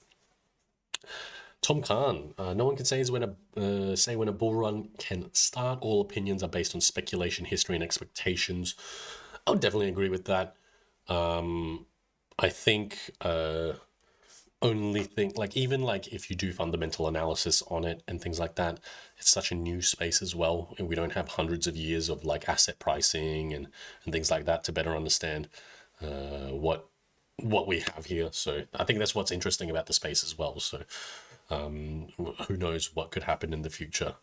Tom Khan, no one can say when a bull run can start. All opinions are based on speculation, history, and expectations. I would definitely agree with that. I think only thing even if you do fundamental analysis on it and things like that, it's such a new space as well, and we don't have hundreds of years of asset pricing and things like that to better understand what what we have here. So I think that's what's interesting about the space as well. So who knows what could happen in the future.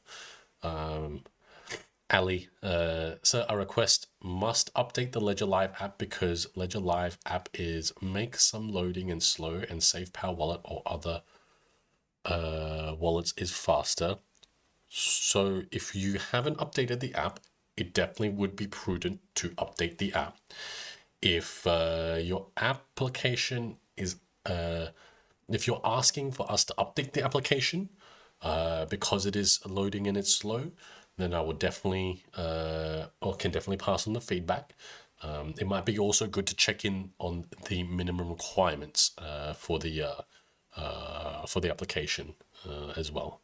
Ali, so a request must update the Ledger Live app because Ledger Live app is make some loading and slow, and Save Power Wallet or other wallets is faster. So if you haven't updated the app, it definitely would be prudent to update the app. If your application is, if you're asking for us to update the application because it is loading and it's slow, then I would definitely, or can definitely pass on the feedback. It might be also good to check in on the minimum requirements for the application as well.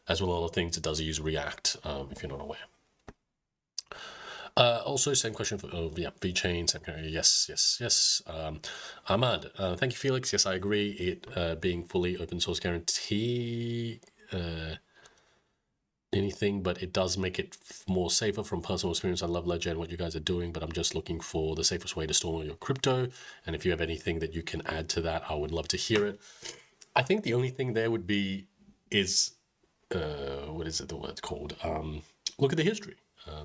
As well as other things, it does use React if you're not aware. Also, same question for VChain, same kind of, yes. Ahmad, thank you, Felix. Yes, I agree. It being fully open source guarantee anything, but it does make it more safer from personal experience. I love Ledger and what you guys are doing, but I'm just looking for the safest way to store your crypto. And if you have anything that you can add to that, I would love to hear it. I think the only thing there would be is, what is it, the word called? Look at the history.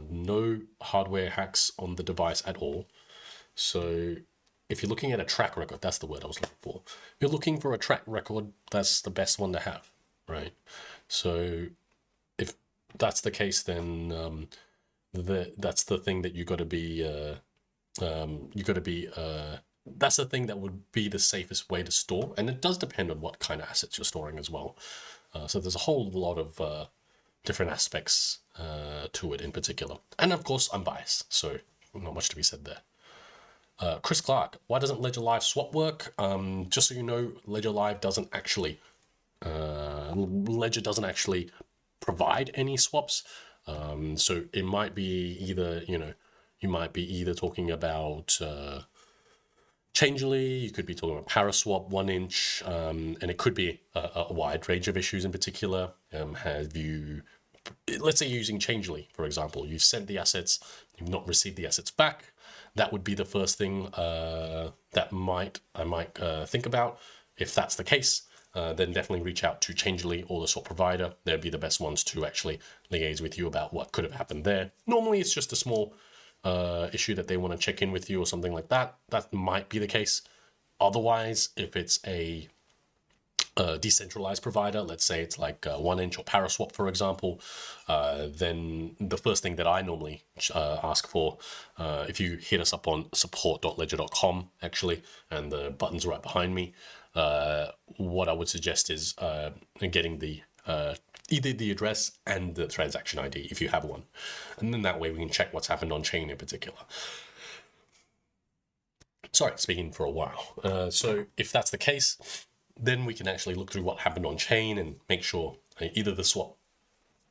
No hardware hacks on the device at all. So if you're looking at a track record, that's the word I was looking for. If you're looking for a track record, that's the best one to have, right? So if that's the case, then that's the thing that you got to be. That's the thing that would be the safest way to store, and it does depend on what kind of assets you're storing as well. So there's a whole lot of different aspects to it in particular, and of course I'm biased, so not much to be said there. Chris Clark, why doesn't Ledger Live swap work? Just so you know, Ledger Live doesn't actually. Ledger doesn't actually provide any swaps. So it might be either, you might be either talking about Changelly, you could be talking about Paraswap, 1inch, and it could be a wide range of issues in particular. Have you, let's say you're using Changelly, for example, you've sent the assets, you've not received the assets back. That would be the first thing that I might think about. If that's the case, then definitely reach out to Changelly or the swap provider. They'd be the best ones to actually liaise with you about what could have happened there. Normally, it's just a small issue that they want to check in with you or something like that. That might be the case. Otherwise, if it's a decentralized provider, let's say it's like 1inch or Paraswap, for example, then the first thing that I normally ask for, if you hit us up on support.ledger.com, actually, and the button's right behind me, what I would suggest is getting the either the address and the transaction ID if you have one, and then that way we can check what's happened on chain in particular. Sorry, speaking for a while. So if that's the case, then we can actually look through what happened on chain and make sure either the swap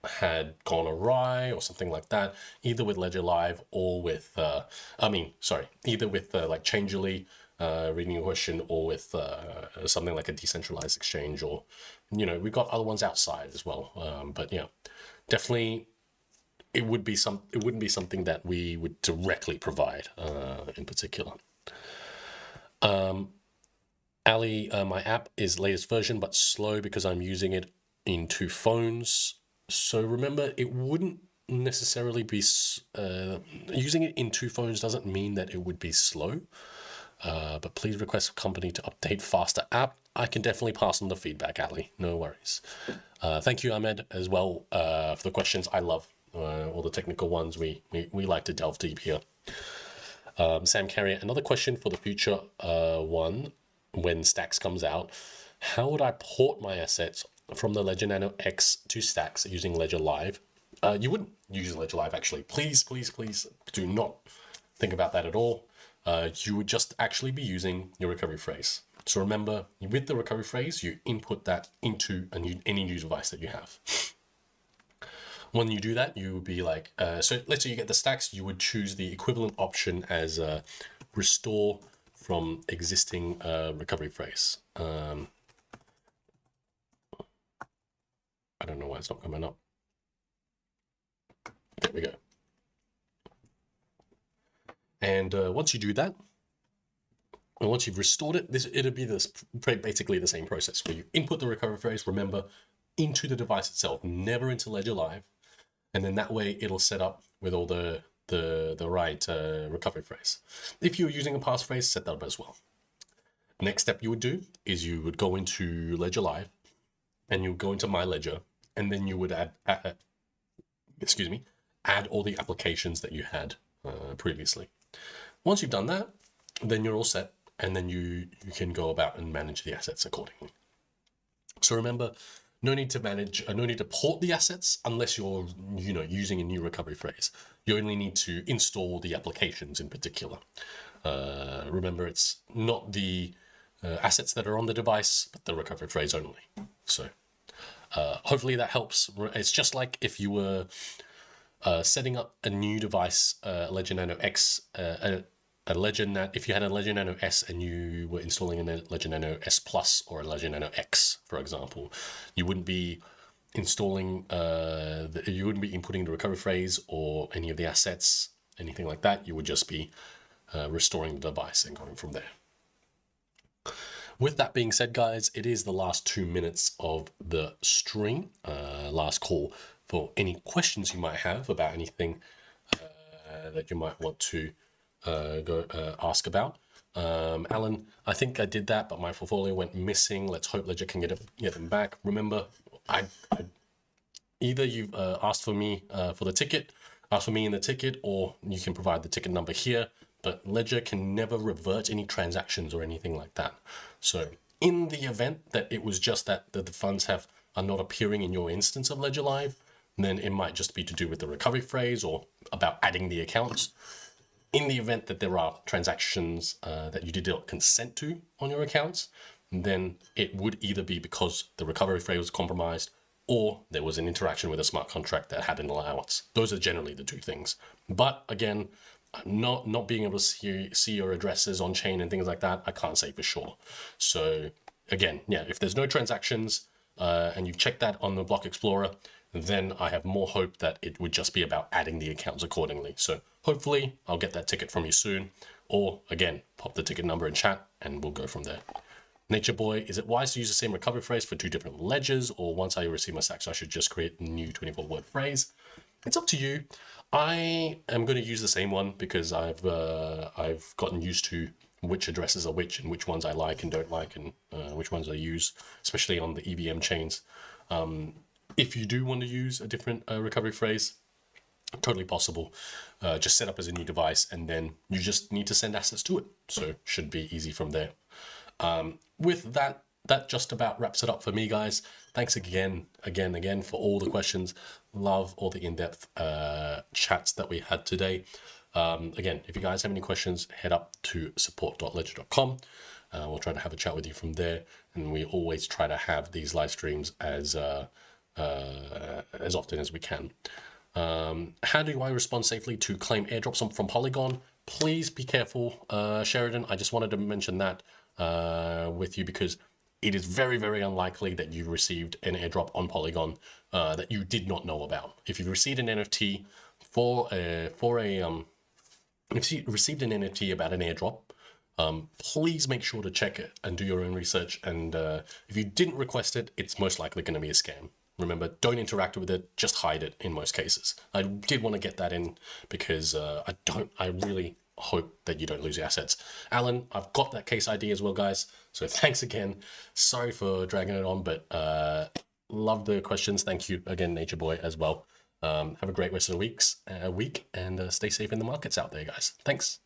had gone awry or something like that, either with Ledger Live or with, either with like Changelly, reading your question, or with something like a decentralized exchange, or, we've got other ones outside as well. But yeah, definitely it wouldn't be something that we would directly provide in particular. Ali, my app is latest version, but slow because I'm using it in 2 phones. So remember, it wouldn't necessarily be, using it in 2 phones doesn't mean that it would be slow. But please request a company to update faster app. I can definitely pass on the feedback, Ali. No worries. Thank you, Ahmed, as well, for the questions. I love all the technical ones. We like to delve deep here. Sam Carrier, another question for the future one. When Stacks comes out, how would I port my assets from the Ledger Nano X to Stacks using Ledger Live? You wouldn't use Ledger Live, actually. Please do not think about that at all. You would just actually be using your recovery phrase. So remember, with the recovery phrase, you input that into any new device that you have. When you do that, you would be like, so let's say you get the Stacks, you would choose the equivalent option as restore from existing recovery phrase. I don't know why it's not coming up. There we go. And once you do that, And once you've restored it, it'll be basically the same process where you input the recovery phrase, remember, into the device itself, never into Ledger Live. And then that way it'll set up with all the right recovery phrase. If you're using a passphrase, set that up as well. Next step you would do is you would go into Ledger Live and you would go into My Ledger, and then you would add all the applications that you had previously. Once you've done that, then you're all set, and then you can go about and manage the assets accordingly. So remember, no need to port the assets unless you're using a new recovery phrase. You only need to install the applications in particular. Remember, it's not the assets that are on the device, but the recovery phrase only. So hopefully that helps. It's just like if you were setting up a new device, Ledger Nano X, if you had a Ledger Nano S and you were installing a Ledger Nano S Plus or a Ledger Nano X, for example, you wouldn't be installing, you wouldn't be inputting the recovery phrase or any of the assets, anything like that. You would just be restoring the device and going from there. With that being said, guys, it is the last 2 minutes of the stream, last call for any questions you might have about anything that you might want to ask about. Alan, I think I did that, but my portfolio went missing. Let's hope Ledger can get them back. Remember, either you've asked for me for the ticket, asked for me in the ticket, or you can provide the ticket number here. But Ledger can never revert any transactions or anything like that. So in the event that it was just that the funds are not appearing in your instance of Ledger Live, then it might just be to do with the recovery phrase or about adding the accounts. In the event that there are transactions that you did not consent to on your accounts, then it would either be because the recovery phrase was compromised or there was an interaction with a smart contract that had an allowance. Those are generally the two things. But again, not being able to see your addresses on chain and things like that, I can't say for sure. So again, yeah, if there's no transactions and you check that on the Block Explorer, then I have more hope that it would just be about adding the accounts accordingly. So hopefully I'll get that ticket from you soon, or again, pop the ticket number in chat and we'll go from there. Nature Boy, is it wise to use the same recovery phrase for 2 different ledgers, or once I receive my stacks, I should just create a new 24-word phrase? It's up to you. I am going to use the same one because I've gotten used to which addresses are which and which ones I like and don't like, and which ones I use, especially on the EVM chains. If you do want to use a different recovery phrase, totally possible. Just set up as a new device and then you just need to send assets to it. So should be easy from there. With that just about wraps it up for me, guys. Thanks again for all the questions. Love all the in-depth chats that we had today. Again, if you guys have any questions, head up to support.ledger.com. We'll try to have a chat with you from there. And we always try to have these live streams as often as we can. How do I respond safely to claim airdrops from Polygon? Please be careful, Sheridan. I just wanted to mention that with you because it is very, very unlikely that you received an airdrop on Polygon that you did not know about. If you've received an NFT if you received an NFT about an airdrop, please make sure to check it and do your own research. And if you didn't request it, it's most likely going to be a scam. Remember, don't interact with it, just hide it in most cases. I did want to get that in because I really hope that you don't lose your assets. Alan, I've got that case ID as well, guys. So thanks again. Sorry for dragging it on, but love the questions. Thank you again, Nature Boy, as well. Have a great rest of the week and stay safe in the markets out there, guys. Thanks.